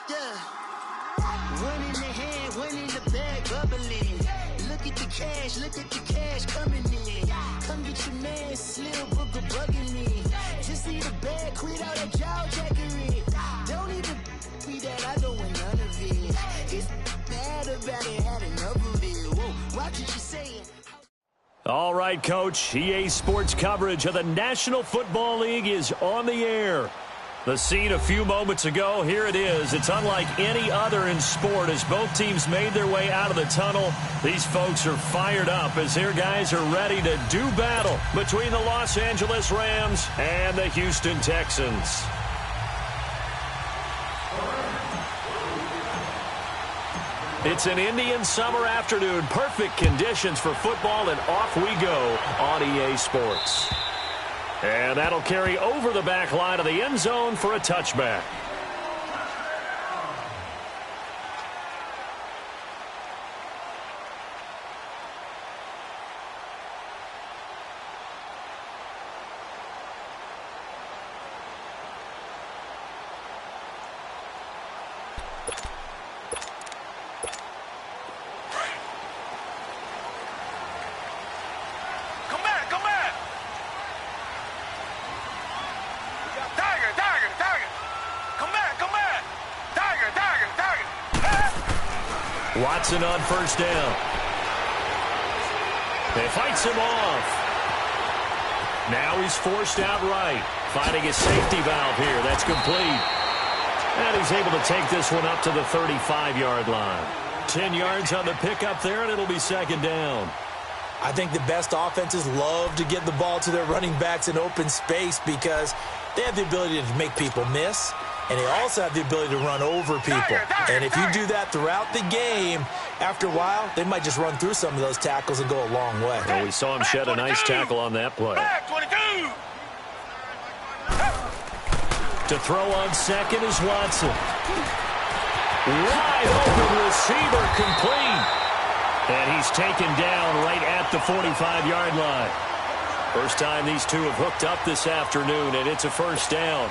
Yeah. One in the hand, one in the bag, bubbling. Look at the cash coming in. Come get your man, Slim Booker bugging me. Just need a bag, quit all that jaw jackery. Don't even be that, I don't want none of it. He's mad about it, had enough of it. Whoa, watch what you saying. All right, Coach. EA Sports coverage of the National Football League is on the air. The scene a few moments ago, here it is. It's unlike any other in sport as both teams made their way out of the tunnel. These folks are fired up as their guys are ready to do battle between the Los Angeles Rams and the Houston Texans. It's an Indian summer afternoon. Perfect conditions for football, and off we go on EA Sports. And that'll carry over the back line of the end zone for a touchback. Watson on first down. They fights him off. Now he's forced out right. Finding his safety valve here. That's complete. And he's able to take this one up to the 35-yard line. 10 yards on the pickup there, and it'll be second down. I think the best offenses love to get the ball to their running backs in open space because they have the ability to make people miss. And they also have the ability to run over people. And if you do that throughout the game, after a while, they might just run through some of those tackles and go a long way. Well, we saw him shed a nice tackle on that play. To throw on second is Watson. Wide open receiver complete. And he's taken down right at the 45-yard line. First time these two have hooked up this afternoon, and it's a first down.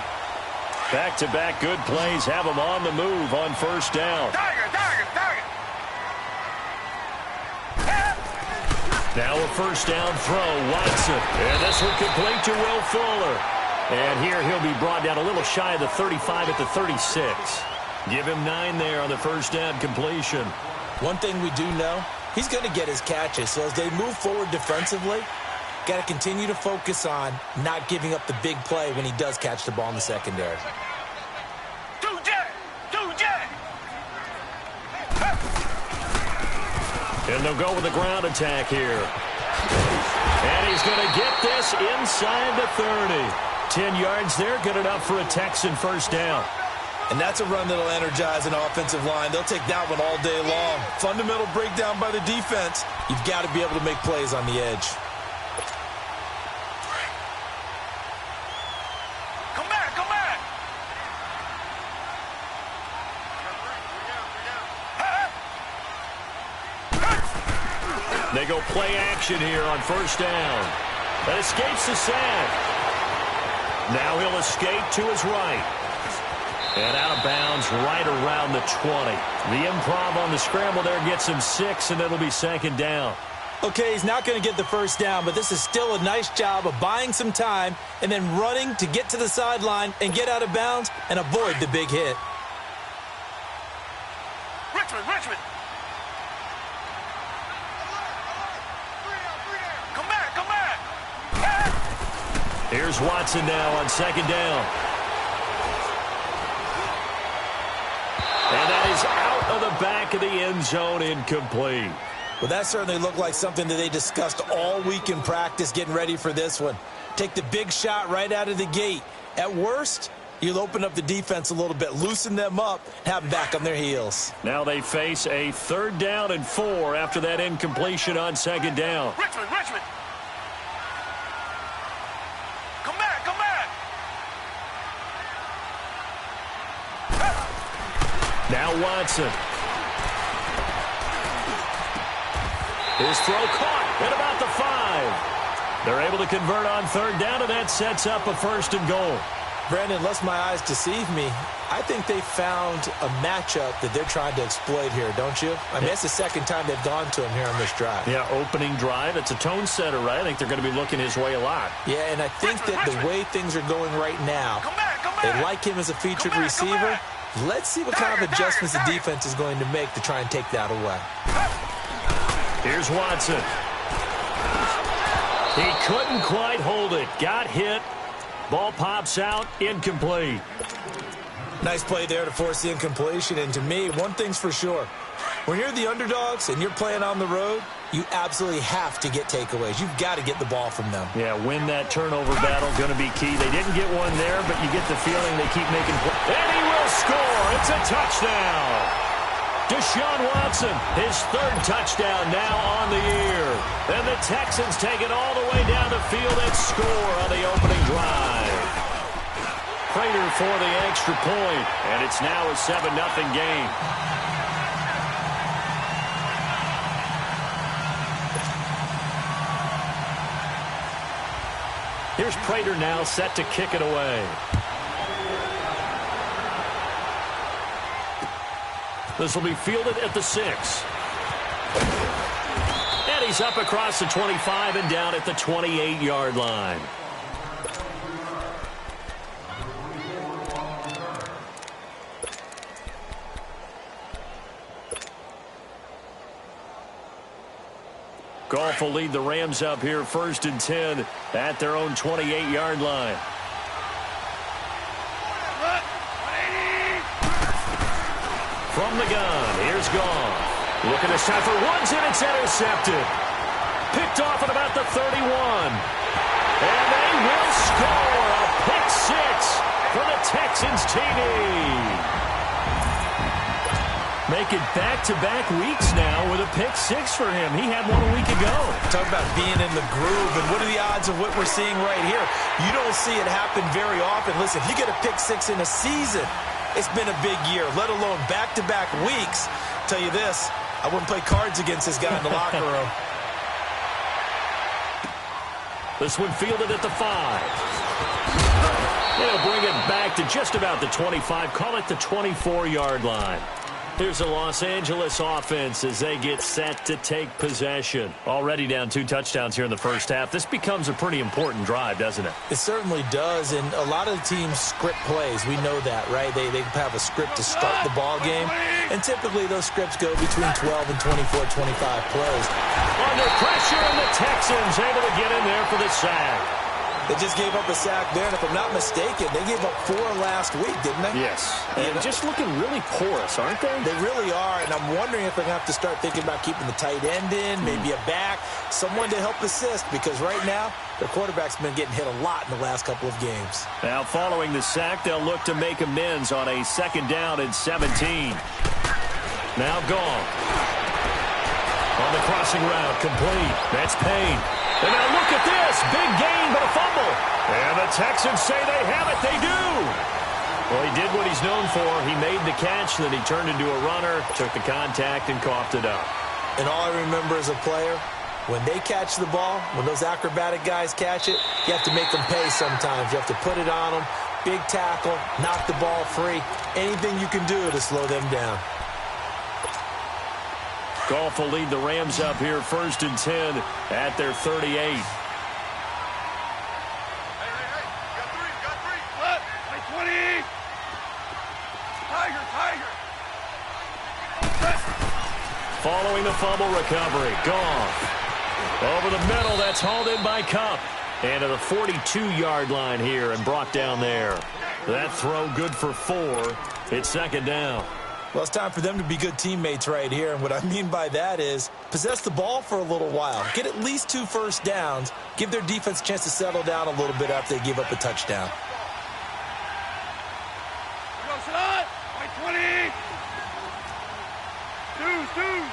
Back-to-back good plays have them on the move on first down. Now a first down throw, Watson. And this one complete to Will Fuller. And here he'll be brought down a little shy of the 35 at the 36. Give him 9 there on the first down completion. One thing we do know, he's going to get his catches. So as they move forward defensively, got to continue to focus on not giving up the big play when he does catch the ball in the secondary. And they'll go with the ground attack here. And he's going to get this inside the 30. 10 yards there, good enough for a Texan first down. And that's a run that'll energize an offensive line. They'll take that one all day long. Fundamental breakdown by the defense. You've got to be able to make plays on the edge. They go play action here on first down. That escapes the sack. Now he'll escape to his right. And out of bounds right around the 20. The improv on the scramble there gets him 6, and it'll be second down. Okay, he's not going to get the first down, but this is still a nice job of buying some time and then running to get to the sideline and get out of bounds and avoid the big hit. Richmond. Come back. Here's Watson now on second down. And that is out of the back of the end zone, incomplete. Well, that certainly looked like something that they discussed all week in practice getting ready for this one. Take the big shot right out of the gate. At worst, you'll open up the defense a little bit, loosen them up, have them back on their heels. Now they face a 3rd down and 4 after that incompletion on second down. Richmond. Come back. Now Watson. His throw caught at about the 5. They're able to convert on 3rd down, and that sets up a 1st and goal. Brandon, unless my eyes deceive me, I think they found a matchup that they're trying to exploit here, don't you? I mean, it's the second time they've gone to him here on this drive. Yeah, opening drive. It's a tone setter, right? I think they're going to be looking his way a lot. Yeah, and I think that the way things are going right now, they like him as a featured receiver. Let's see what kind of adjustments the defense is going to make to try and take that away. Here's Watson. He couldn't quite hold it. Got hit. Ball pops out. Incomplete. Nice play there to force the incompletion. And to me, one thing's for sure. When you're the underdogs and you're playing on the road, you absolutely have to get takeaways. You've got to get the ball from them. Yeah, win that turnover battle, going to be key. They didn't get one there, but you get the feeling they keep making plays. And he will score. It's a touchdown. Deshaun Watson, his third touchdown now on the year. And the Texans take it all the way down the field and score on the opening drive. Prater for the extra point, and it's now a 7-0 game. Here's Prater now set to kick it away. This will be fielded at the 6. And he's up across the 25 and down at the 28-yard line. Goff will lead the Rams up here 1st and 10 at their own 28-yard line. From the gun, here's Goff. Looking this time for Woods, and it's intercepted. Picked off at about the 31. And they will score a pick 6 for the Texans TD. Make it back-to-back weeks now with a pick 6 for him. He had one a week ago. Talk about being in the groove, and what are the odds of what we're seeing right here? You don't see it happen very often. Listen, if you get a pick 6 in a season, it's been a big year, let alone back-to-back weeks. Tell you this, I wouldn't play cards against this guy in the locker room. This one fielded at the 5. They'll bring it back to just about the 25. Call it the 24-yard line. Here's the Los Angeles offense as they get set to take possession. Already down 2 touchdowns here in the first half. This becomes a pretty important drive, doesn't it? It certainly does, and a lot of the teams script plays. We know that, right? They have a script to start the ball game, and typically those scripts go between 12 and 24, 25 plays. Under pressure, and the Texans able to get in there for the sack. They just gave up a sack there, and if I'm not mistaken, they gave up 4 last week, didn't they? Yes. And just looking really porous, aren't they? They really are, and I'm wondering if they're going to have to start thinking about keeping the tight end in, maybe a back, someone to help assist, because right now, their quarterback's been getting hit a lot in the last couple of games. Now, following the sack, they'll look to make amends on a 2nd down and 17. Now gone. On the crossing route, complete. That's Payne. And now look at this. Big gain, but a fumble. And the Texans say they have it. They do. Well, he did what he's known for. He made the catch, then he turned into a runner, took the contact, and coughed it up. And all I remember as a player, when they catch the ball, when those acrobatic guys catch it, you have to make them pay sometimes. You have to put it on them. Big tackle, knock the ball free. Anything you can do to slow them down. Goff will lead the Rams up here 1st and 10 at their 38. Hey, got three. What? Hey, 20. Tiger. Following the fumble recovery, Goff. Over the middle, that's hauled in by Kupp. And to the 42-yard line here and brought down there. That throw good for 4. It's 2nd down. Well, it's time for them to be good teammates right here. And what I mean by that is possess the ball for a little while. Get at least 2 first downs. Give their defense a chance to settle down a little bit after they give up a touchdown. Go, son. Hey, 20. Dude. 17.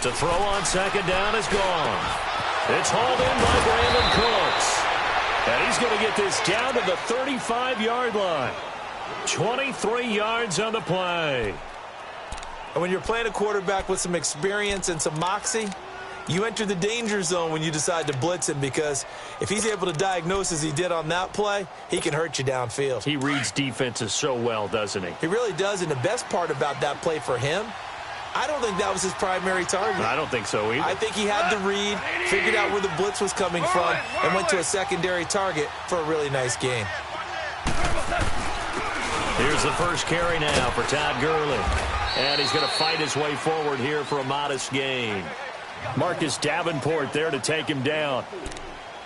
To throw on 2nd down is gone. It's hauled in by Brandon Cooks. And he's going to get this down to the 35-yard line. 23 yards on the play. And when you're playing a quarterback with some experience and some moxie, you enter the danger zone when you decide to blitz him, because if he's able to diagnose as he did on that play, he can hurt you downfield. He reads defenses so well, doesn't he? He really does, and the best part about that play for him, I don't think that was his primary target. I don't think so either. I think he had to read, figured out where the blitz was coming from, and went to a secondary target for a really nice gain. Here's the first carry now for Todd Gurley. And he's going to fight his way forward here for a modest gain. Marcus Davenport there to take him down.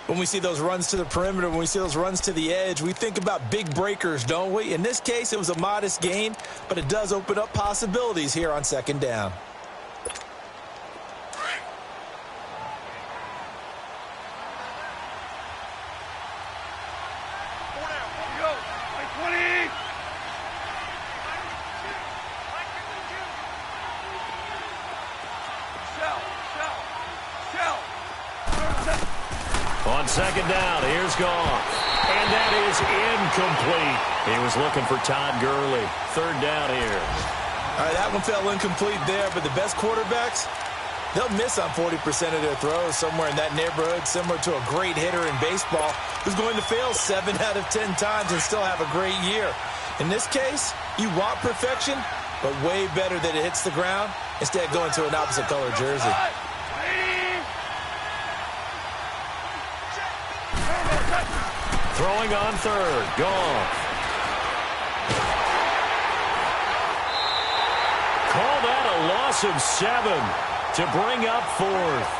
When we see those runs to the perimeter, when we see those runs to the edge, we think about big breakers, don't we? In this case, it was a modest gain, but it does open up possibilities here on second down. On second down, here's Goff. And that is incomplete. He was looking for Todd Gurley. Third down here. All right, that one fell incomplete there, but the best quarterbacks, they'll miss on 40% of their throws, somewhere in that neighborhood, similar to a great hitter in baseball who's going to fail 7 out of 10 times and still have a great year. In this case, you want perfection, but way better that it hits the ground instead of going to an opposite color jersey. Throwing on third. Goff. Call that a loss of 7 to bring up fourth.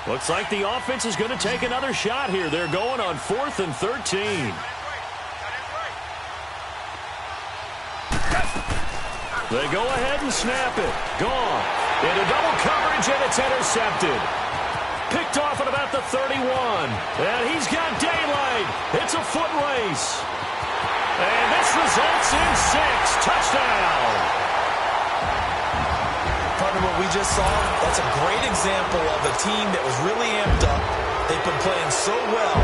Looks like the offense is going to take another shot here. They're going on 4th and 13. They go ahead and snap it. Gone. Into double coverage, and it's intercepted. Picked off at about the 31. And he's got daylight. It's a foot race. And this results in 6. Touchdown. Part of what we just saw, that's a great example of a team that was really amped up. They've been playing so well,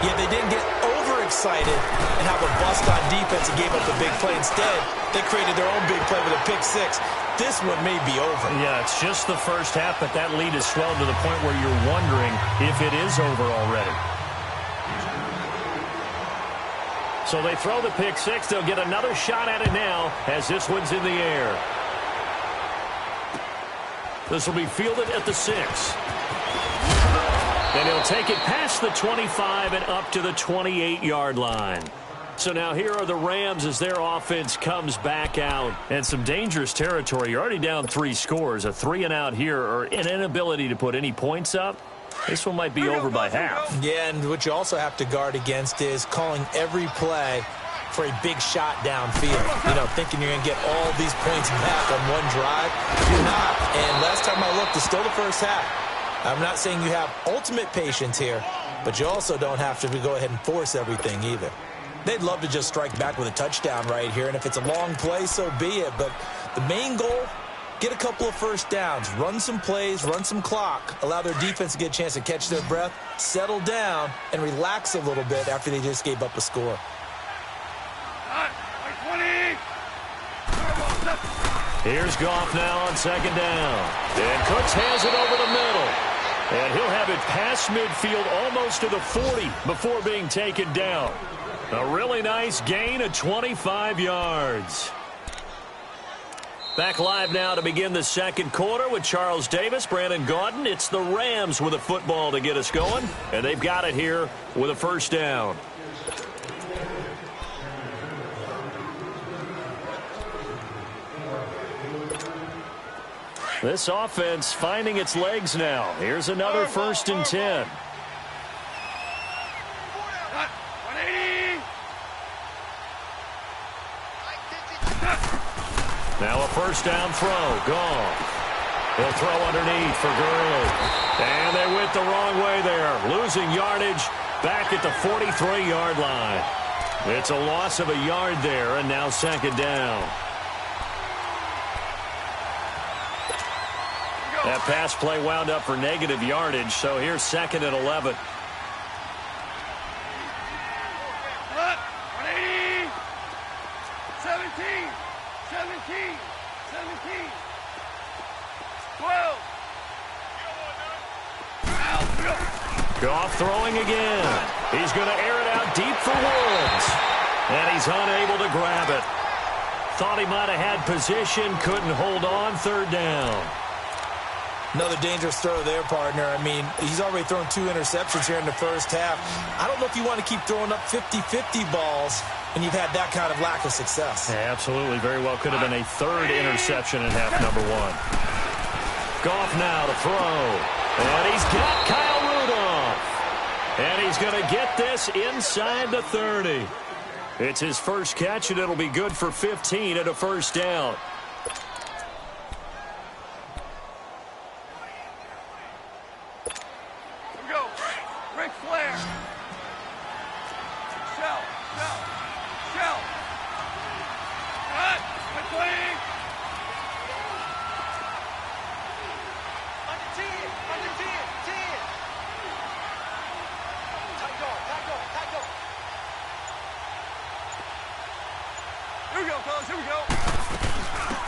yet they didn't get overexcited and have a bust on defense and gave up a big play. Instead, they created their own big play with a pick 6. This one may be over. Yeah, it's just the first half, but that lead has swelled to the point where you're wondering if it is over already. So they throw the pick 6. They'll get another shot at it now as this one's in the air. This will be fielded at the 6. And he'll take it past the 25 and up to the 28-yard line. So now here are the Rams as their offense comes back out. And some dangerous territory. You're already down 3 scores. A 3-and-out here, or an inability to put any points up. This one might be over by half. Yeah, and what you also have to guard against is calling every play for a big shot downfield. You know, thinking you're going to get all these points back on one drive. You're not. And last time I looked, it's still the first half. I'm not saying you have ultimate patience here, but you also don't have to go ahead and force everything either. They'd love to just strike back with a touchdown right here, and if it's a long play, so be it. But the main goal, get a couple of first downs, run some plays, run some clock, allow their defense to get a chance to catch their breath, settle down, and relax a little bit after they just gave up a score. Here's Goff now on second down. And Cooks has it over the middle. And he'll have it past midfield almost to the 40 before being taken down. A really nice gain of 25 yards. Back live now to begin the second quarter with Charles Davis, Brandon Gaudin. It's the Rams with a football to get us going. And they've got it here with a first down. This offense finding its legs now. Here's another 1st and 10. Now a first down throw. Gone. He'll throw underneath for Gurley. And they went the wrong way there. Losing yardage back at the 43-yard line. It's a loss of a yard there, and now second down. That pass play wound up for negative yardage, so here's second and 11. 180. 17. 17. 17. 12. Goff throwing again. He's going to air it out deep for Woods. And he's unable to grab it. Thought he might have had position, couldn't hold on, third down. Another dangerous throw there, partner. I mean, he's already thrown 2 interceptions here in the first half. I don't know if you want to keep throwing up 50-50 balls when you've had that kind of lack of success. Yeah, absolutely. Very well could have been a third interception in half number 1. Goff now to throw. And he's got Kyle Rudolph. And he's going to get this inside the 30. It's his first catch, and it'll be good for 15 at a first down.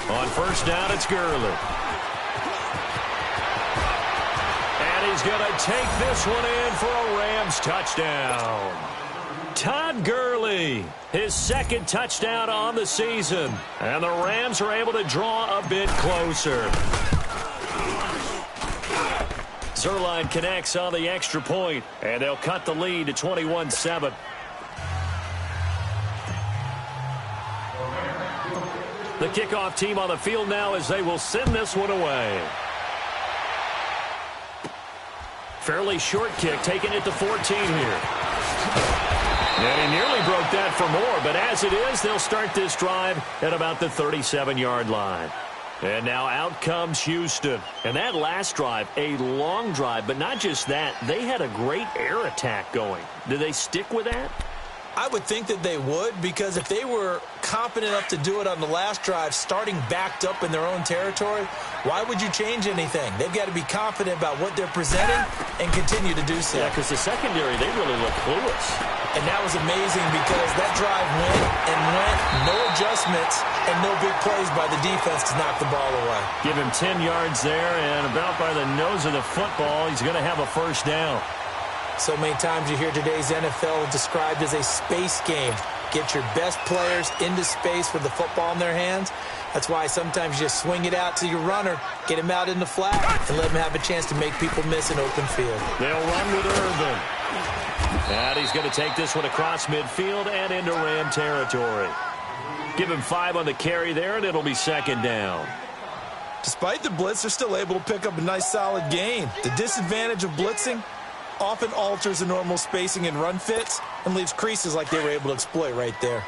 On first down, it's Gurley. And he's going to take this one in for a Rams touchdown. Todd Gurley, his second touchdown on the season. And the Rams are able to draw a bit closer. Zerline connects on the extra point, and they'll cut the lead to 21-7. The kickoff team on the field now as they will send this one away. Fairly short kick, taking it to 14 here. And he nearly broke that for more, but as it is, they'll start this drive at about the 37-yard line. And now out comes Houston. And that last drive, a long drive, but not just that. They had a great air attack going. Do they stick with that? I would think that they would, because if they were competent enough to do it on the last drive, starting backed up in their own territory, why would you change anything? They've got to be confident about what they're presenting and continue to do so. Yeah, because the secondary, they really look clueless. And that was amazing because that drive went, no adjustments, and no big plays by the defense to knock the ball away. Give him 10 yards there, and about by the nose of the football, he's going to have a first down. So many times you hear today's NFL described as a space game. Get your best players into space with the football in their hands. That's why sometimes you just swing it out to your runner, get him out in the flat, and let him have a chance to make people miss an open field. They'll run with Irvin. And he's going to take this one across midfield and into Ram territory. Give him 5 on the carry there, and it'll be second down. Despite the blitz, they're still able to pick up a nice, solid gain. The disadvantage of blitzing often alters the normal spacing and run fits and leaves creases like they were able to exploit right there.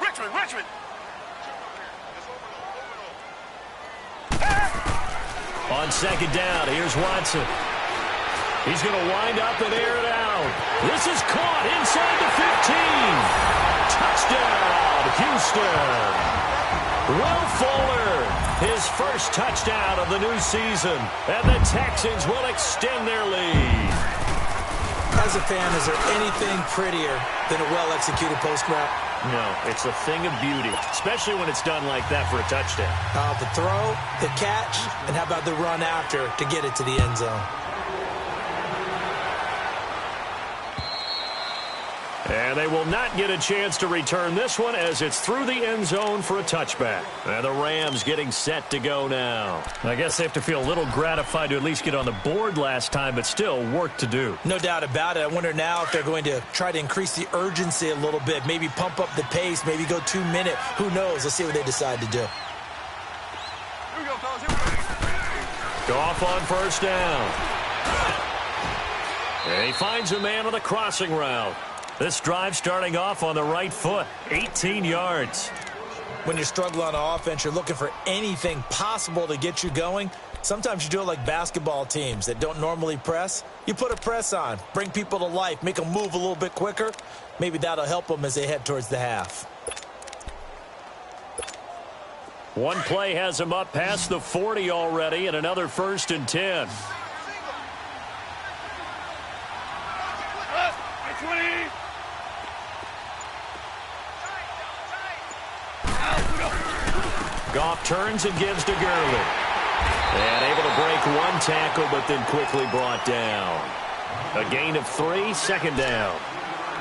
Richmond! On second down, here's Watson. He's going to wind up and air it out. This is caught inside the 15. Touchdown, Houston. Will Fuller, his first touchdown of the new season. And the Texans will extend their lead. As a fan, is there anything prettier than a well-executed post route? No, it's a thing of beauty, especially when it's done like that for a touchdown. The throw, the catch, and how about the run after to get it to the end zone? And they will not get a chance to return this one as it's through the end zone for a touchback. And the Rams getting set to go now. I guess they have to feel a little gratified to at least get on the board last time, but still work to do. No doubt about it. I wonder now if they're going to try to increase the urgency a little bit, maybe pump up the pace, maybe go 2-minute. Who knows? Let's see what they decide to do. Here we go, fellas. Here we go. Goff on first down. And he finds a man on the crossing route. This drive starting off on the right foot, 18 yards. When you're struggling on offense, you're looking for anything possible to get you going. Sometimes you do it like basketball teams that don't normally press. You put a press on, bring people to life, make them move a little bit quicker. Maybe that'll help them as they head towards the half. One play has him up past the 40 already, and another 1st and 10. Goff turns and gives to Gurley. And able to break one tackle, but then quickly brought down. A gain of 3, 2nd down.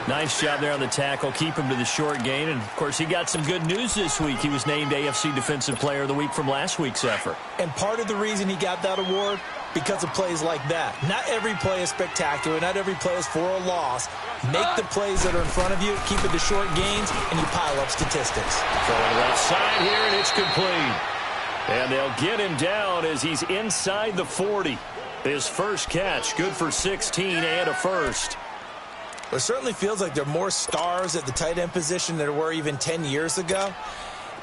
Nice job there on the tackle. Keep him to the short gain. And, of course, he got some good news this week. He was named AFC Defensive Player of the Week from last week's effort. And part of the reason he got that award, because of plays like that. Not every play is spectacular. Not every play is for a loss. Make the plays that are in front of you, keep it to short gains, and you pile up statistics. Throwing left side here, and it's complete. And they'll get him down as he's inside the 40. His first catch, good for 16 and a first. It certainly feels like there are more stars at the tight end position than there were even 10 years ago.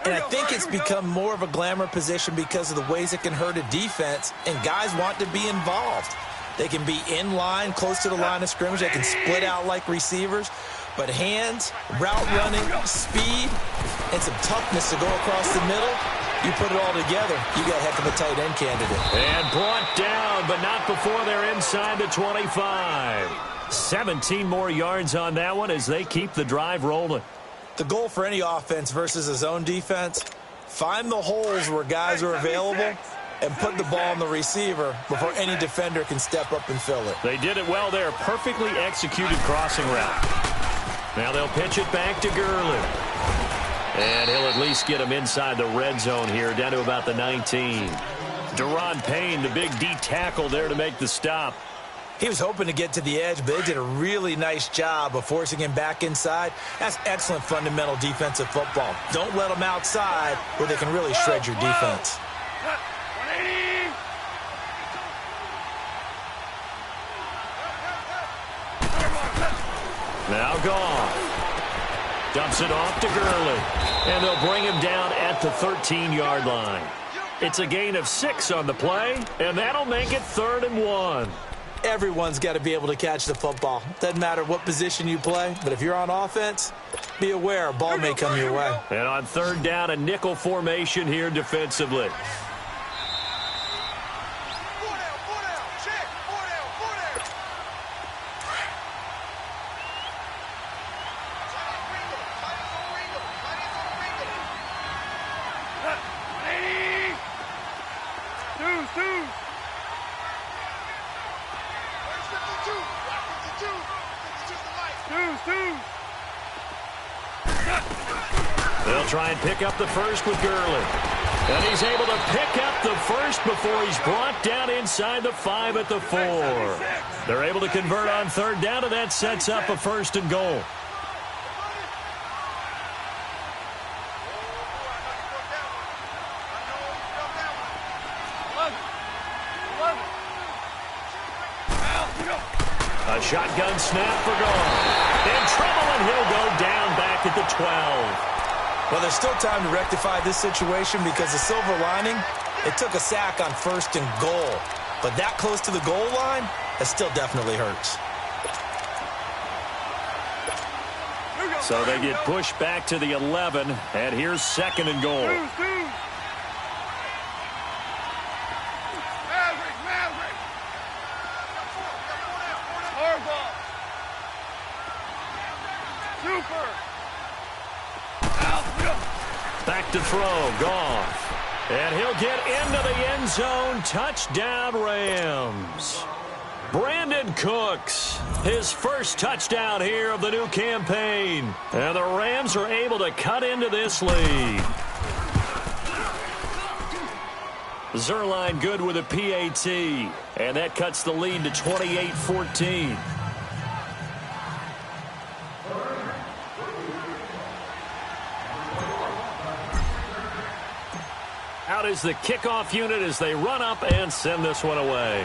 And I think it's become more of a glamour position because of the ways it can hurt a defense, and guys want to be involved. They can be in line, close to the line of scrimmage. They can split out like receivers. But hands, route running, speed, and some toughness to go across the middle, you put it all together, you got a heck of a tight end candidate. And brought down, but not before they're inside the 25. 17 more yards on that one as they keep the drive rolling. The goal for any offense versus a zone defense, find the holes where guys are available and put the ball on the receiver before any defender can step up and fill it. They did it well there. Perfectly executed crossing route. Now they'll pitch it back to Gurley. And he'll at least get him inside the red zone here, down to about the 19. Deron Payne, the big D tackle there to make the stop. He was hoping to get to the edge, but they did a really nice job of forcing him back inside. That's excellent fundamental defensive football. Don't let them outside where they can really shred your defense. Now Goff dumps it off to Gurley, and they'll bring him down at the 13-yard line. It's a gain of 6 on the play, and that'll make it 3rd and 1. Everyone's got to be able to catch the football. Doesn't matter what position you play, but if you're on offense, be aware a ball may come your way. And on 3rd down, a nickel formation here defensively. They'll try and pick up the first with Gurley. And he's able to pick up the first before he's brought down inside the 5 at the 4. They're able to convert on 3rd down, and that sets up a 1st and goal. A shotgun snap for Goff. In trouble, and he'll go down back at the 12. Well, there's still time to rectify this situation because the silver lining, it took a sack on 1st and goal. But that close to the goal line, that still definitely hurts. So they get pushed back to the 11, and here's 2nd and goal. Back to throw, Goff. And he'll get into the end zone. Touchdown, Rams. Brandon Cooks, his first touchdown here of the new campaign. And the Rams are able to cut into this lead. Zerline good with a PAT. And that cuts the lead to 28-14. Out is the kickoff unit as they run up and send this one away.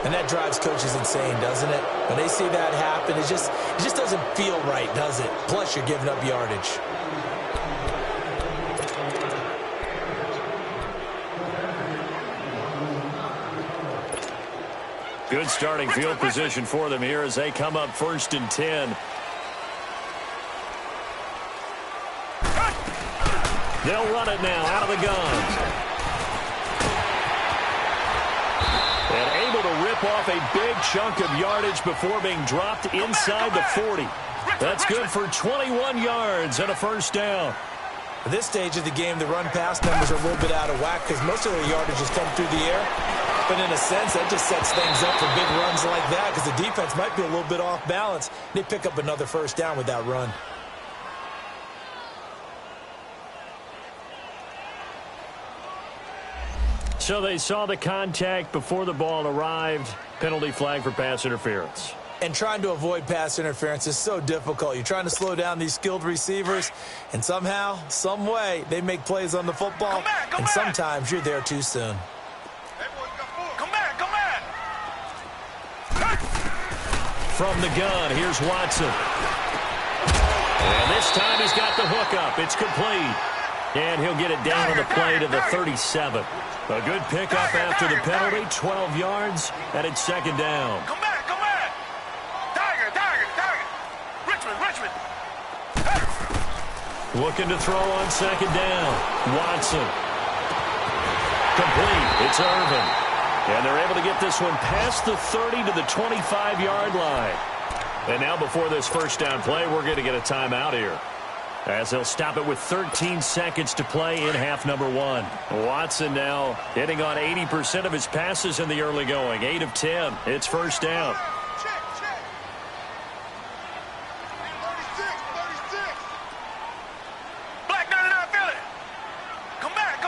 And that drives coaches insane, doesn't it? When they see that happen, it just doesn't feel right, does it? Plus, you're giving up yardage. Good starting field position for them here as they come up 1st and 10. They'll run it now out of the gun. And able to rip off a big chunk of yardage before being dropped inside the 40. That's good for 21 yards and a 1st down. At this stage of the game, the run-pass numbers are a little bit out of whack because most of their yardage has come through the air. But in a sense, that just sets things up for big runs like that because the defense might be a little bit off balance. They pick up another 1st down with that run. So they saw the contact before the ball arrived. Penalty flag for pass interference. And trying to avoid pass interference is so difficult. You're trying to slow down these skilled receivers, and somehow, some way, they make plays on the football, and sometimes you're there too soon. From the gun, here's Watson. And this time he's got the hook up. It's complete. And he'll get it down on the play to the 37. A good pickup after the penalty, 12 yards, and it's 2nd down. Come back. Tiger. Richmond. Looking to throw on 2nd down. Watson. Complete. It's Irvin. And they're able to get this one past the 30 to the 25-yard line. And now before this 1st down play, we're going to get a timeout here, as they'll stop it with 13 seconds to play in half number 1. Watson now hitting on 80% of his passes in the early going. 8 of 10. It's 1st down. Check. 36. Black 99 Philly. Come back.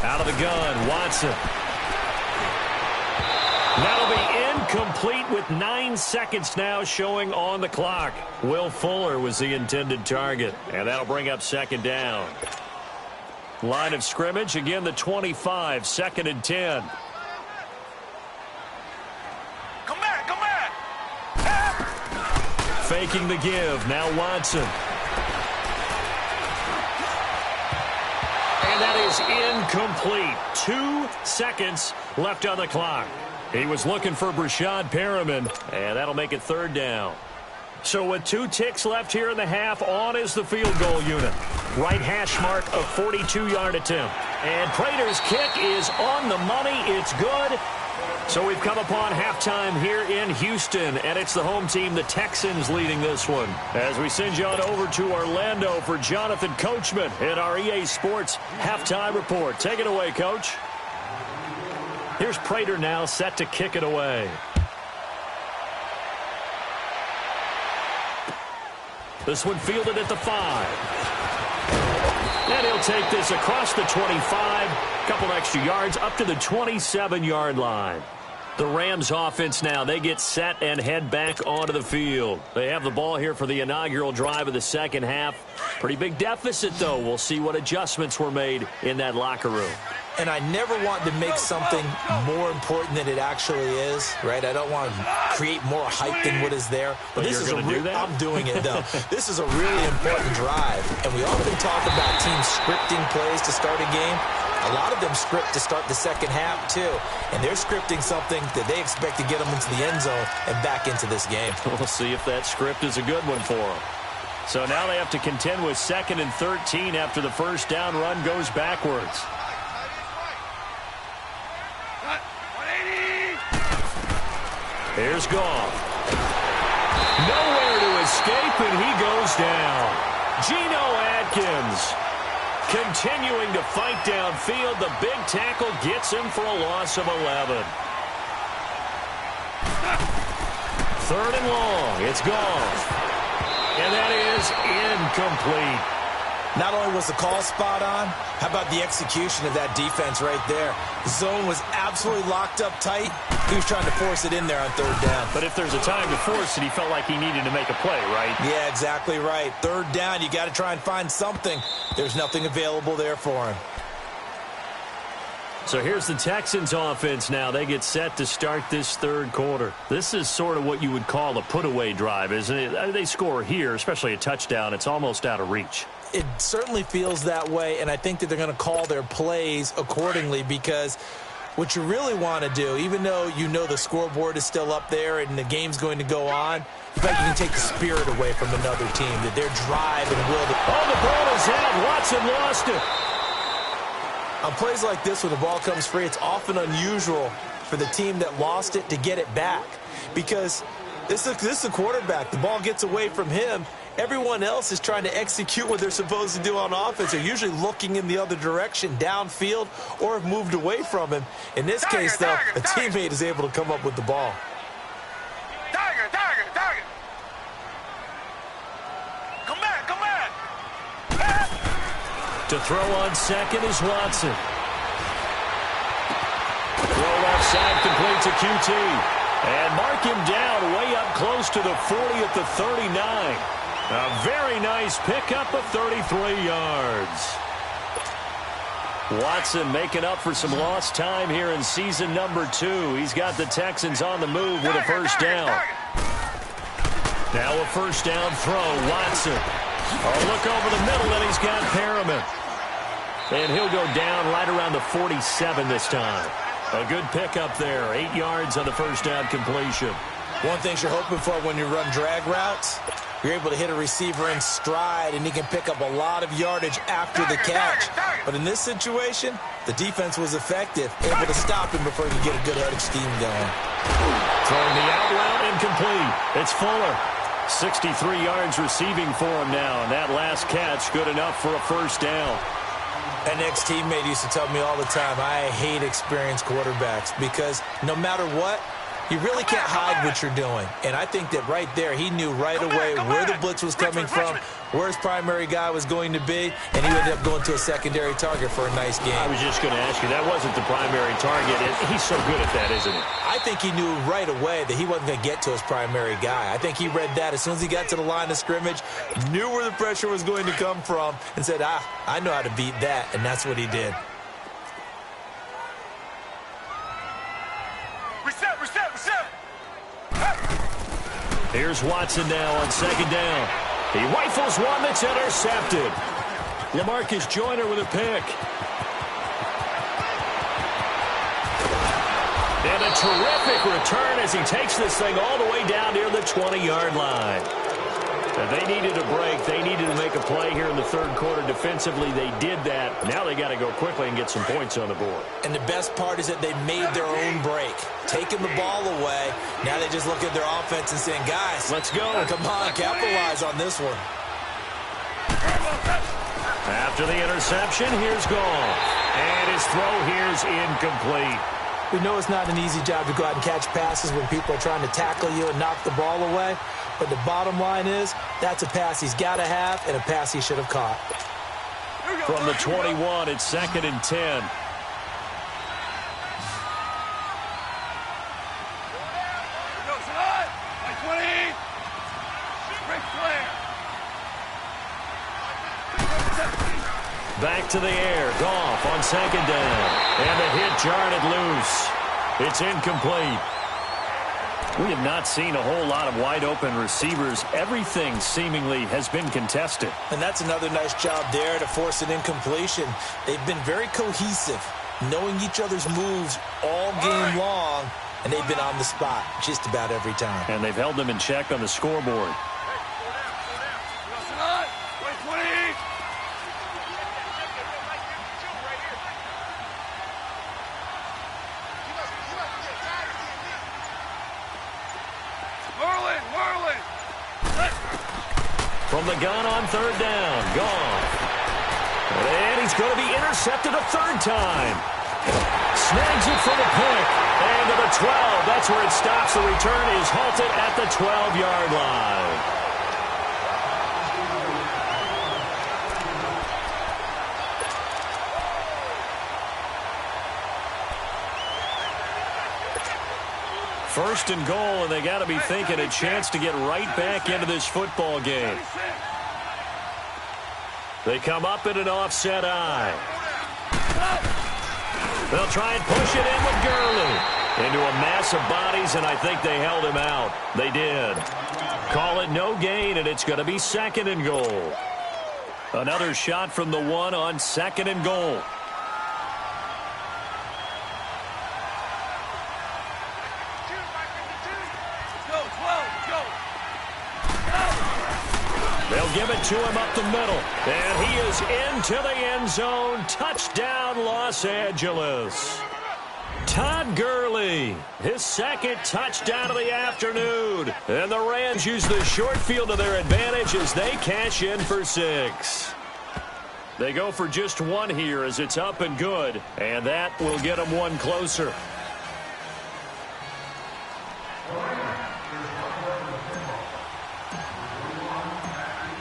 Out of the gun, Watson. That'll be incomplete with 9 seconds now showing on the clock. Will Fuller was the intended target, and that'll bring up 2nd down. Line of scrimmage, again the 25, 2nd and 10. Come back. Faking the give, now Watson. And that is incomplete. 2 seconds left on the clock. He was looking for Brashad Perriman, and that'll make it 3rd down. So with 2 ticks left here in the half, on is the field goal unit. Right hash mark of 42-yard attempt. And Prater's kick is on the money. It's good. So we've come upon halftime here in Houston, and it's the home team, the Texans, leading this one. As we send you on over to Orlando for Jonathan Coachman in our EA Sports halftime report. Take it away, Coach. Here's Prater now set to kick it away. This one fielded at the 5. And he'll take this across the 25. Couple extra yards up to the 27-yard line. The Rams offense now, they get set and head back onto the field. They have the ball here for the inaugural drive of the 2nd half. Pretty big deficit, though. We'll see what adjustments were made in that locker room. And I never want to make something more important than it actually is, right? I don't want to create more hype than what is there. But this is I'm doing it, though. This is a really important drive. And we often talk about teams scripting plays to start a game. A lot of them script to start the 2nd half, too. And they're scripting something that they expect to get them into the end zone and back into this game. We'll see if that script is a good one for them. So now they have to contend with 2nd and 13 after the 1st down run goes backwards. Here's Goff. Nowhere to escape, and he goes down. Geno Atkins continuing to fight downfield. The big tackle gets him for a loss of 11. 3rd and long. It's Goff. And that is incomplete. Not only was the call spot on, how about the execution of that defense right there? The zone was absolutely locked up tight. He was trying to force it in there on 3rd down. But if there's a time to force it, he felt like he needed to make a play, right? Yeah, exactly right. 3rd down, you got to try and find something. There's nothing available there for him. So here's the Texans offense now. They get set to start this third quarter. This is sort of what you would call a put-away drive, isn't it? They score here, especially a touchdown. It's almost out of reach. It certainly feels that way, and I think that they're going to call their plays accordingly because what you really want to do, even though you know the scoreboard is still up there and the game's going to go on, in fact, you can take the spirit away from another team, that their drive and will. Oh, the ball is out. Watson lost it. On plays like this, when the ball comes free, it's often unusual for the team that lost it to get it back because this is a quarterback. The ball gets away from him. Everyone else is trying to execute what they're supposed to do on offense. They're usually looking in the other direction, downfield, or have moved away from him. In this case, though, a teammate is able to come up with the ball. Tiger. Come back. To throw on second is Watson. Throw left side, complete to QT. And mark him down way up close to the 40 at the 39. A very nice pickup of 33 yards. Watson making up for some lost time here in season number 2. He's got the Texans on the move with a first down. Now a first down throw, Watson. Oh, look over the middle, and he's got Perriman. And he'll go down right around the 47 this time. A good pickup there. 8 yards on the first down completion. One thing you're hoping for when you run drag routes, you're able to hit a receiver in stride, and he can pick up a lot of yardage after the catch. But in this situation, the defense was effective, able to stop him before he could get a good head of steam going. Throwing the out route incomplete. It's Fuller. 63 yards receiving for him now, and that last catch good enough for a first down. An ex-teammate used to tell me all the time, I hate experienced quarterbacks because no matter what, you really can't hide what you're doing. And I think that right there, he knew right away where the blitz was coming from, where his primary guy was going to be, and he ended up going to a secondary target for a nice game. I was just going to ask you, that wasn't the primary target. He's so good at that, isn't he? I think he knew right away that he wasn't going to get to his primary guy. I think he read that as soon as he got to the line of scrimmage, knew where the pressure was going to come from, and said, I know how to beat that, and that's what he did. Reset. Here's Watson now on second down. He rifles one that's intercepted. LaMarcus Joyner with a pick. And a terrific return as he takes this thing all the way down near the 20-yard line. And they needed a break. They needed to make a play here in the third quarter defensively. They did that. Now they got to go quickly and get some points on the board. And the best part is that they made their own break, taking the ball away. Now they just look at their offense and saying, guys, let's go. Come on, capitalize on this one. After the interception, here's Goff. And his throw here's incomplete. We know it's not an easy job to go out and catch passes when people are trying to tackle you and knock the ball away. But the bottom line is, that's a pass he's got to have and a pass he should have caught. From the 21, it's 2nd and 10. Back to the air. Goff on second down. And the hit jarred it loose. It's incomplete. We have not seen a whole lot of wide-open receivers. Everything seemingly has been contested. And that's another nice job there to force an incompletion. They've been very cohesive, knowing each other's moves all game long, and they've been on the spot just about every time. And they've held them in check on the scoreboard. From the gun on third down, Goff. And he's going to be intercepted a third time. Snags it for the pick. And to the 12. That's where it stops. The return is halted at the 12-yard line. First and goal, and they got to be thinking a chance to get right back into this football game. They come up in an offset eye. They'll try and push it in with Gurley. Into a mass of bodies, and I think they held him out. They did. Call it no gain, and it's going to be 2nd and goal. Another shot from the 1 on 2nd and goal. They'll give it to him up the middle. And he is into the end zone. Touchdown, Los Angeles. Todd Gurley, his 2nd touchdown of the afternoon. And the Rams use the short field to their advantage as they cash in for 6. They go for just 1 here as it's up and good. And that will get them 1 closer.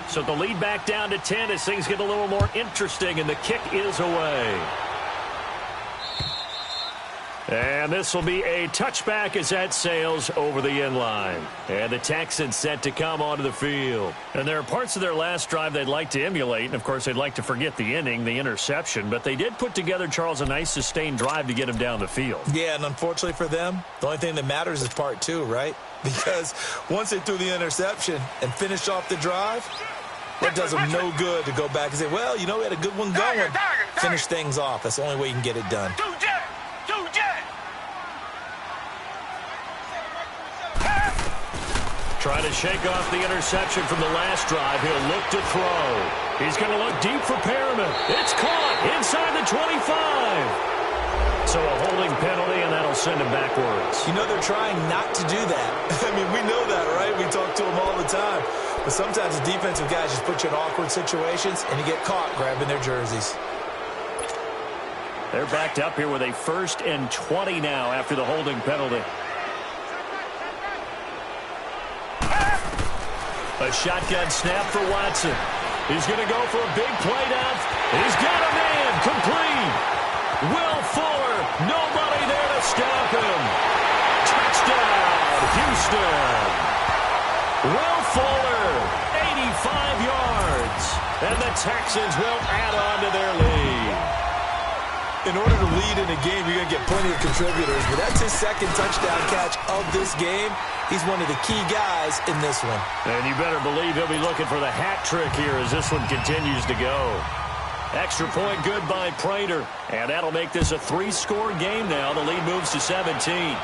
So the lead back down to 10 as things get a little more interesting, and the kick is away. And this will be a touchback as that sails over the end line. And the Texans set to come onto the field. And there are parts of their last drive they'd like to emulate. And, of course, they'd like to forget the inning, the interception. But they did put together, Charles, a nice sustained drive to get him down the field. Yeah, and unfortunately for them, the only thing that matters is part 2, right? Because once they threw the interception and finished off the drive, that does them no good to go back and say, well, you know, we had a good one going. Finish things off. That's the only way you can get it done. Trying to shake off the interception from the last drive. He'll look to throw. He's going to look deep for Perriman. It's caught inside the 25. So a holding penalty, and that'll send him backwards. You know, they're trying not to do that. I mean, we know that, right? We talk to them all the time. But sometimes the defensive guys just put you in awkward situations, and you get caught grabbing their jerseys. They're backed up here with a 1st and 20 now after the holding penalty. A shotgun snap for Watson. He's going to go for a big play down. He's got a man complete. Will Fuller, nobody there to stop him. Touchdown, Houston. Will Fuller, 85 yards. And the Texans will add on to their lead. In order to lead in a game, you're going to get plenty of contributors, but that's his 2nd touchdown catch of this game. He's one of the key guys in this one. And you better believe he'll be looking for the hat trick here as this one continues to go. Extra point good by Prater, and that'll make this a 3-score game now. The lead moves to 17.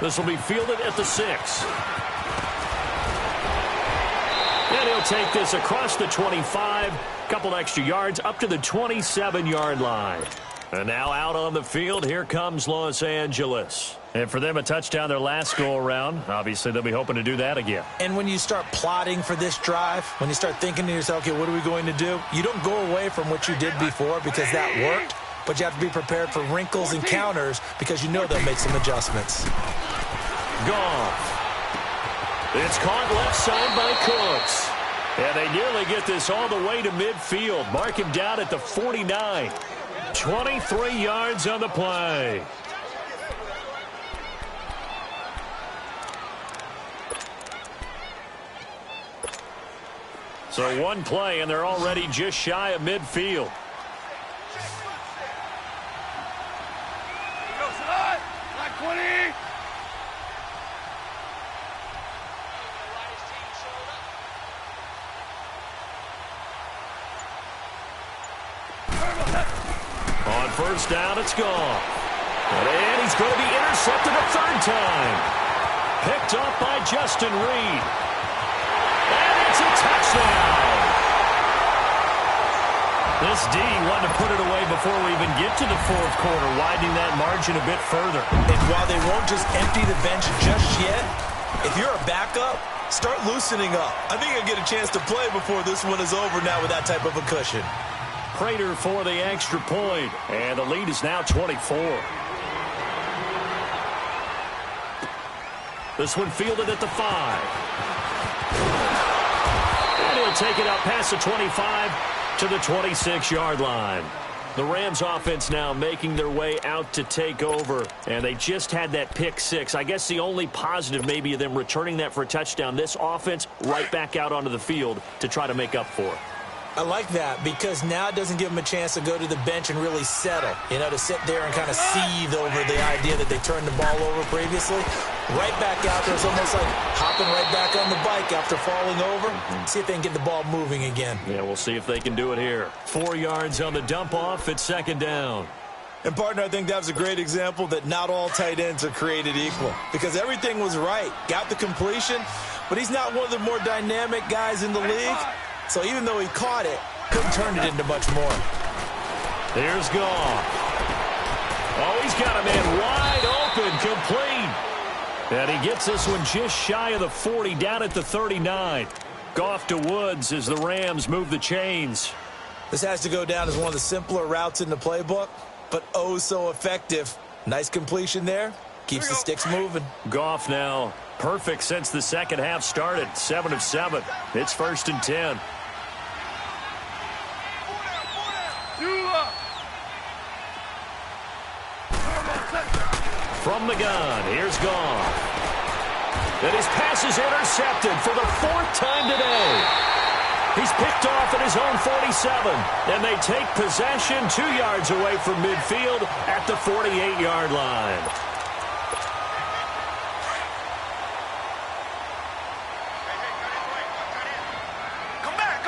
This will be fielded at the 6. And he'll take this across the 25. Couple extra yards up to the 27-yard line. And now out on the field, here comes Los Angeles. And for them, a touchdown their last go-around. Obviously, they'll be hoping to do that again. And when you start plotting for this drive, when you start thinking to yourself, okay, what are we going to do? You don't go away from what you did before because that worked, but you have to be prepared for wrinkles and counters because you know they'll make some adjustments. Gone. It's caught left side by Cooks. And they nearly get this all the way to midfield. Mark him down at the 49. 23 yards on the play. So 1 play, and they're already just shy of midfield. On 1st down, it's gone. And he's going to be intercepted a 3rd time. Picked up by Justin Reed. And it's a touchdown. This D wanted to put it away before we even get to the 4th quarter, widening that margin a bit further. And while they won't just empty the bench just yet, if you're a backup, start loosening up. I think you'll get a chance to play before this one is over now with that type of a cushion. Prater for the extra point, and the lead is now 24. This one fielded at the 5. And he'll take it out past the 25 to the 26-yard line. The Rams offense now making their way out to take over, and they just had that pick 6. I guess the only positive maybe of them returning that for a touchdown. This offense right back out onto the field to try to make up for it. I like that because now it doesn't give them a chance to go to the bench and really settle, to sit there and kind of seethe over the idea that they turned the ball over previously. Right back out there. It's almost like hopping right back on the bike after falling over. See if they can get the ball moving again. Yeah, we'll see if they can do it here. 4 yards on the dump off. It's second down. And, partner, I think that was a great example that not all tight ends are created equal because everything was right. Got the completion, but he's not one of the more dynamic guys in the league. So even though he caught it, couldn't turn it into much more. Here's Goff. Oh, he's got a man wide open, complete. And he gets this one just shy of the 40, down at the 39. Goff to Woods as the Rams move the chains. This has to go down as one of the simpler routes in the playbook, but oh so effective. Nice completion there. Keeps the sticks moving. Goff now perfect since the second half started. 7 of 7. It's 1st and 10. From the gun, here's Goff. And his pass is intercepted for the 4th time today. He's picked off at his own 47, and they take possession 2 yards away from midfield at the 48-yard line. Come back!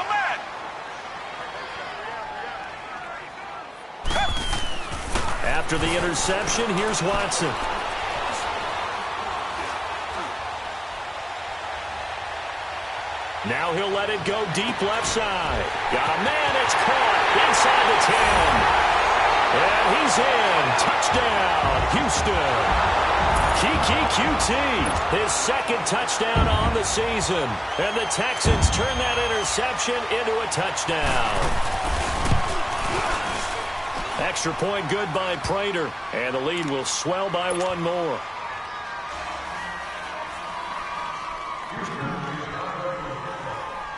After the interception, here's Watson. Now he'll let it go deep left side. Got a man, it's caught inside the 10. And he's in. Touchdown, Houston. Kiki QT, his second touchdown on the season. And the Texans turn that interception into a touchdown. Extra point good by Prater. And the lead will swell by 1 more.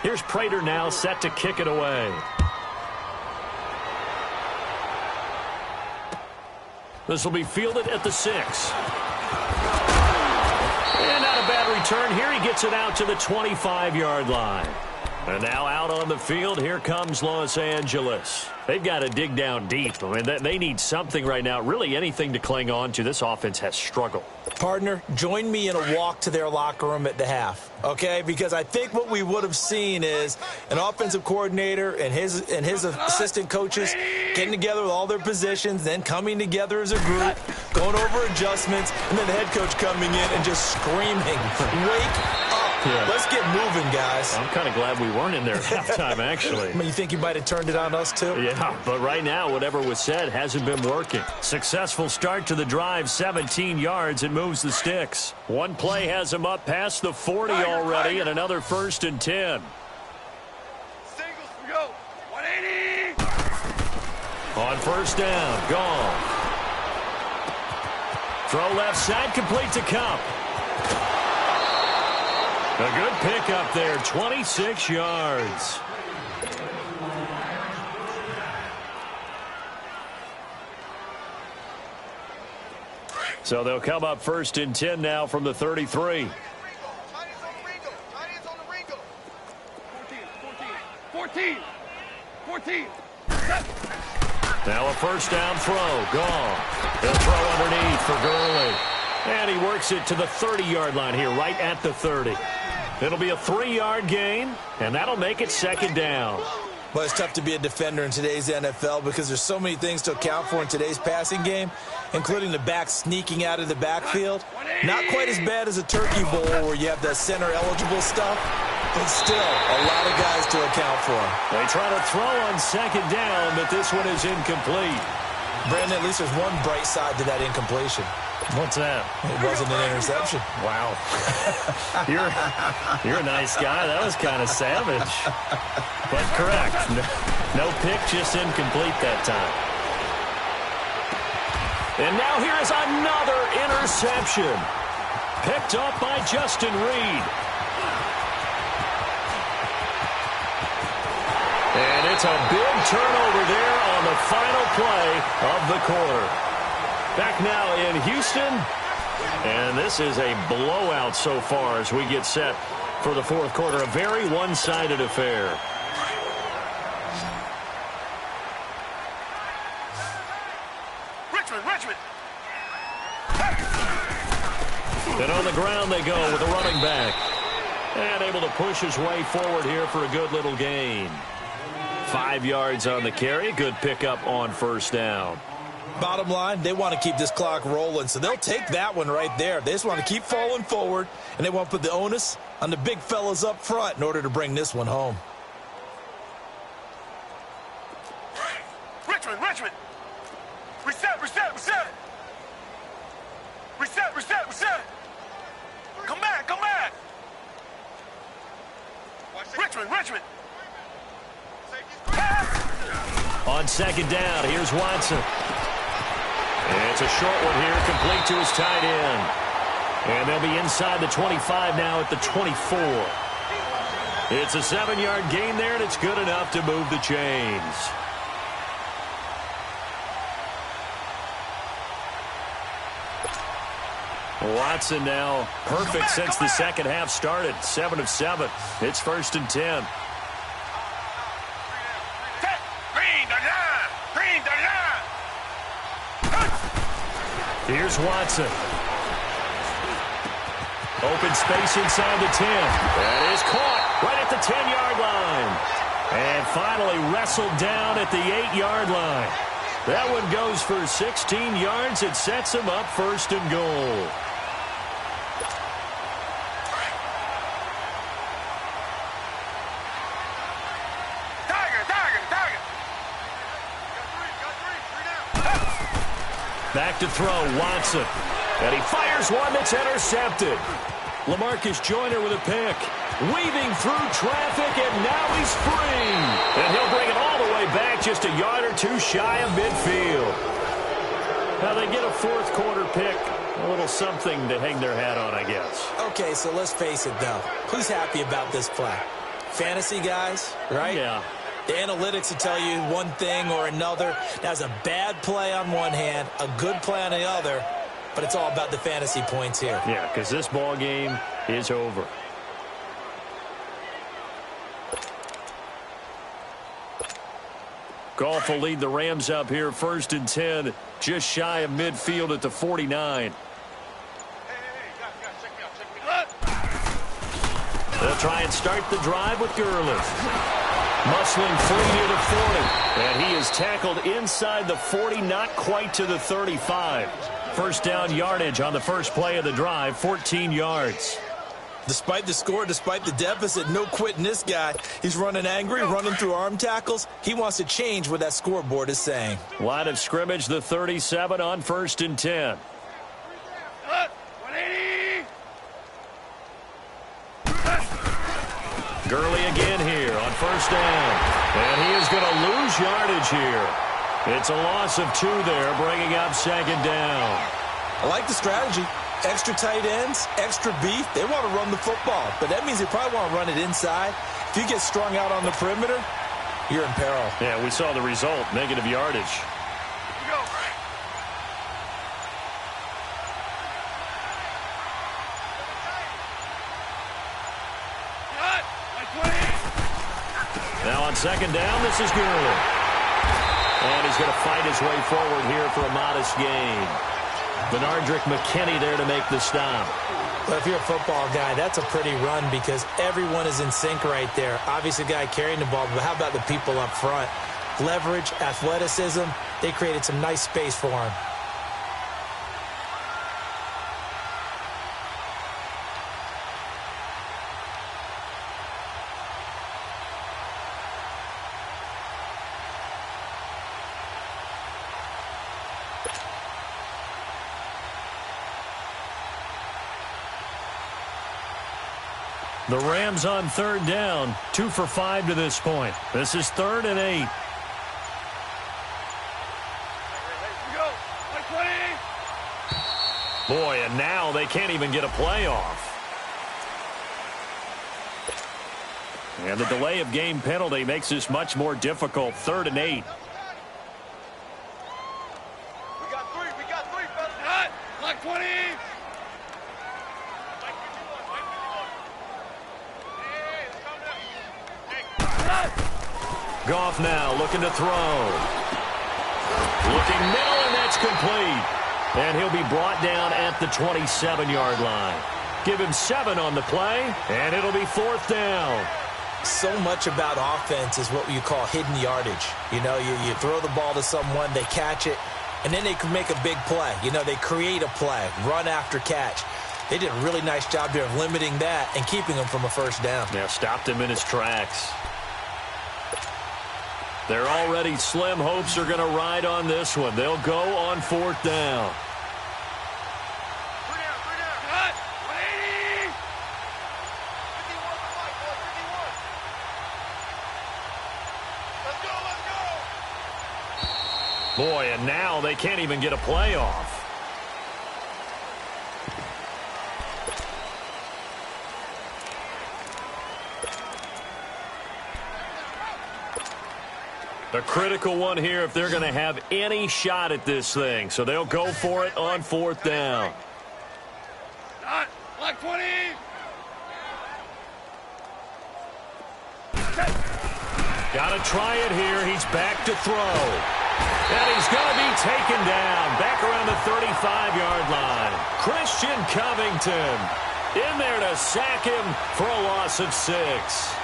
Here's Prater now set to kick it away. This will be fielded at the 6. And not a bad return here. He gets it out to the 25-yard line. And now out on the field, here comes Los Angeles. They've got to dig down deep. I mean, they need something right now, really anything to cling on to. This offense has struggled. Partner, join me in a walk to their locker room at the half, okay? Because I think what we would have seen is an offensive coordinator and his assistant coaches getting together with all their positions, then coming together as a group, going over adjustments, and then the head coach coming in and just screaming, wake up. Yeah. Let's get moving, guys. I'm kind of glad we weren't in there at halftime, actually. You think you might have turned it on us, too? Yeah, but right now, whatever was said hasn't been working. Successful start to the drive, 17 yards, and moves the sticks. One play has him up past the 40 already, and another 1st and 10. Singles, we go. 180. On 1st down, gone. Throw left side, complete to Cup. A good pickup there, 26 yards. So they'll come up 1st and 10 now from the 33. 14. Now a 1st down throw, gone. He'll throw underneath for Gurley. And he works it to the 30-yard line here, right at the 30. It'll be a 3-yard gain, and that'll make it 2nd down. Well, it's tough to be a defender in today's NFL because there's so many things to account for in today's passing game, including the back sneaking out of the backfield. Not quite as bad as a turkey bowl where you have the center-eligible stuff, but still a lot of guys to account for. They try to throw on 2nd down, but this one is incomplete. Brandon, at least there's one bright side to that incompletion. What's that? It wasn't an interception. Wow. You're a nice guy. That was kind of savage. But correct. No pick, just incomplete that time. And now here is another interception. Picked up by Justin Reed. And it's a big turnover there on the final play of the quarter. Back now in Houston, and this is a blowout so far as we get set for the 4th quarter. A very one-sided affair. And on the ground they go with the running back. And able to push his way forward here for a good little gain. 5 yards on the carry. Good pickup on first down. Bottom line, they want to keep this clock rolling, so they'll take that one right there. They just want to keep falling forward, and they want to put the onus on the big fellas up front in order to bring this one home. Richmond! Reset! Come back! Richmond! On second down, here's Watson. It's a short one here, complete to his tight end. And they'll be inside the 25 now at the 24. It's a 7-yard gain there, and it's good enough to move the chains. Watson now perfect since the second half started. 7 of 7. It's 1st and 10. Here's Watson. Open space inside the 10. That is caught right at the 10-yard line. And finally wrestled down at the 8-yard line. That one goes for 16 yards. It sets him up 1st and goal. Back to throw, Watson. And he fires one that's intercepted. LaMarcus Joyner with a pick. Weaving through traffic, and now he's free. And he'll bring it all the way back just a yard or two shy of midfield. Now they get a 4th quarter pick. A little something to hang their hat on, I guess. Okay, so let's face it, though. Who's happy about this play? Fantasy guys, right? Yeah. The analytics will tell you one thing or another. That's a bad play on one hand, a good play on the other, but it's all about the fantasy points here. Yeah, because this ball game is over. Goff will lead the Rams up here, 1st and 10, just shy of midfield at the 49. They'll try and start the drive with Gurley. Muscling free near the 40. And he is tackled inside the 40, not quite to the 35. First down yardage on the first play of the drive, 14 yards. Despite the score, despite the deficit, no quitting this guy. He's running angry, running through arm tackles. He wants to change what that scoreboard is saying. Line of scrimmage, the 37 on 1st and 10. Gurley again here on 1st down. And he is going to lose yardage here. It's a loss of 2 there, bringing up 2nd down. I like the strategy. Extra tight ends, extra beef. They want to run the football, but that means they probably want to run it inside. If you get strung out on the perimeter, you're in peril. Yeah, we saw the result, negative yardage. Now on 2nd down, this is Gurley. And he's going to fight his way forward here for a modest gain. Benardrick McKinney there to make the stop. Well, if you're a football guy, that's a pretty run because everyone is in sync right there. Obviously, the guy carrying the ball, but how about the people up front? Leverage, athleticism, they created some nice space for him. The Rams on 3rd down, 2 for 5 to this point. This is 3rd and 8. Boy, and now they can't even get a play off. And the delay of game penalty makes this much more difficult. 3rd and 8. We got three, fellas. Like 20. Goff now looking to throw. Looking middle, and that's complete. And he'll be brought down at the 27-yard line. Give him 7 on the play, and it'll be 4th down. So much about offense is what you call hidden yardage. You know, you throw the ball to someone, they catch it, and then they can make a big play. You know, they create a play, run after catch. They did a really nice job here of limiting that and keeping him from a first down. Yeah, stopped him in his tracks. Their already slim hopes are going to ride on this one. They'll go on 4th down. Boy, and now they can't even get a play off. A critical one here if they're going to have any shot at this thing. So they'll go for it on 4th down. Black 20. Got to try it here. He's back to throw. And he's going to be taken down back around the 35-yard line. Christian Covington in there to sack him for a loss of 6.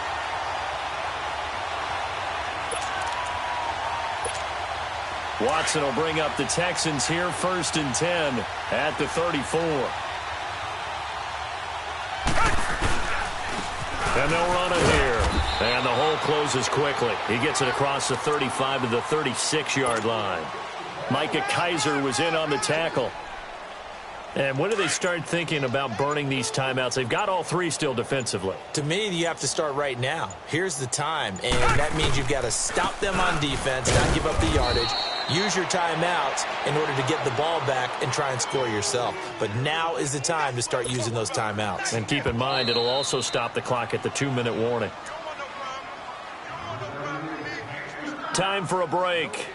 Watson will bring up the Texans here 1st and 10 at the 34. And they'll run it here. And the hole closes quickly. He gets it across the 35 to the 36-yard line. Micah Kaiser was in on the tackle. And when do they start thinking about burning these timeouts? They've got all 3 still defensively. To me, you have to start right now. Here's the time, and that means you've got to stop them on defense, not give up the yardage, use your timeouts in order to get the ball back and try and score yourself. But now is the time to start using those timeouts. And keep in mind, it'll also stop the clock at the 2-minute warning. Time for a break.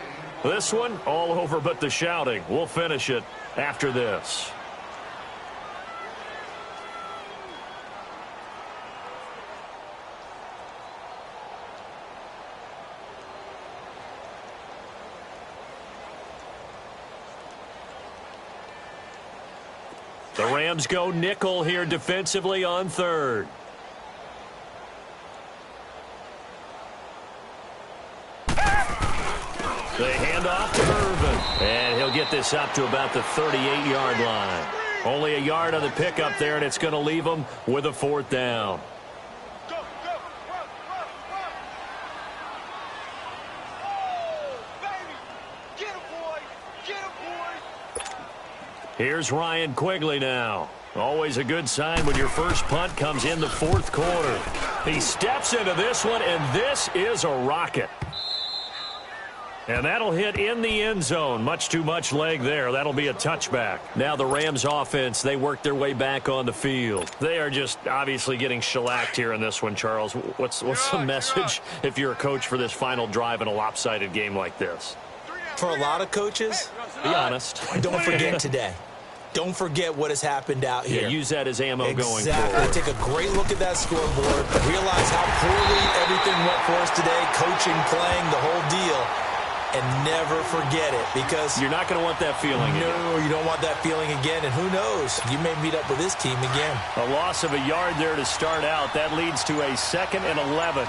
This one, all over but the shouting. We'll finish it after this. The Rams go nickel here defensively on 3rd. They hand off to Irvin. And he'll get this up to about the 38-yard line. Only a yard on the pickup there, and it's going to leave them with a 4th down. Here's Ryan Quigley now. Always a good sign when your first punt comes in the 4th quarter. He steps into this one, and this is a rocket. And that'll hit in the end zone. Much too much leg there. That'll be a touchback. Now the Rams offense, they work their way back on the field. They are just obviously getting shellacked here in this one, Charles. What's the message if you're a coach for this final drive in a lopsided game like this? For a lot of coaches, be honest. Don't forget today. Don't forget what has happened out here. Yeah, use that as ammo going forward. forward. Take a great look at that scoreboard. Realize how poorly everything went for us today. Coaching, playing, the whole deal. And never forget it, because you're not going to want that feeling again. No, you don't want that feeling again. And who knows? You may meet up with this team again. A loss of a yard there to start out. That leads to a 2nd and 11.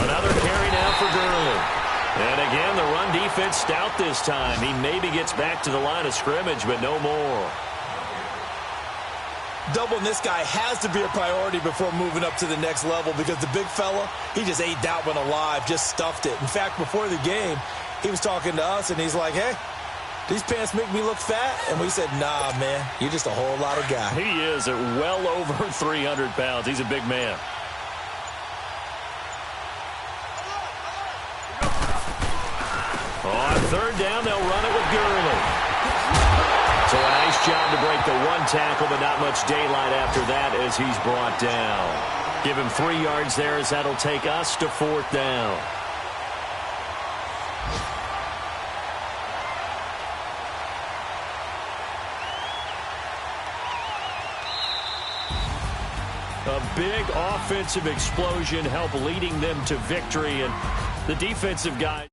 Another carry now for Gurley. And again, the run defense stout this time. He maybe gets back to the line of scrimmage, but no more. Doubling this guy has to be a priority before moving up to the next level, because the big fella, he just ate that one alive, just stuffed it. In fact, before the game, he was talking to us, and he's like, hey, these pants make me look fat? And we said, nah, man, you're just a whole lot of guy. He is at well over 300 pounds. He's a big man. On 3rd down, they'll run it with Gurley. So a nice job to break the 1 tackle, but not much daylight after that as he's brought down. Give him 3 yards there, as that'll take us to 4th down. A big offensive explosion helped leading them to victory, and the defensive guy.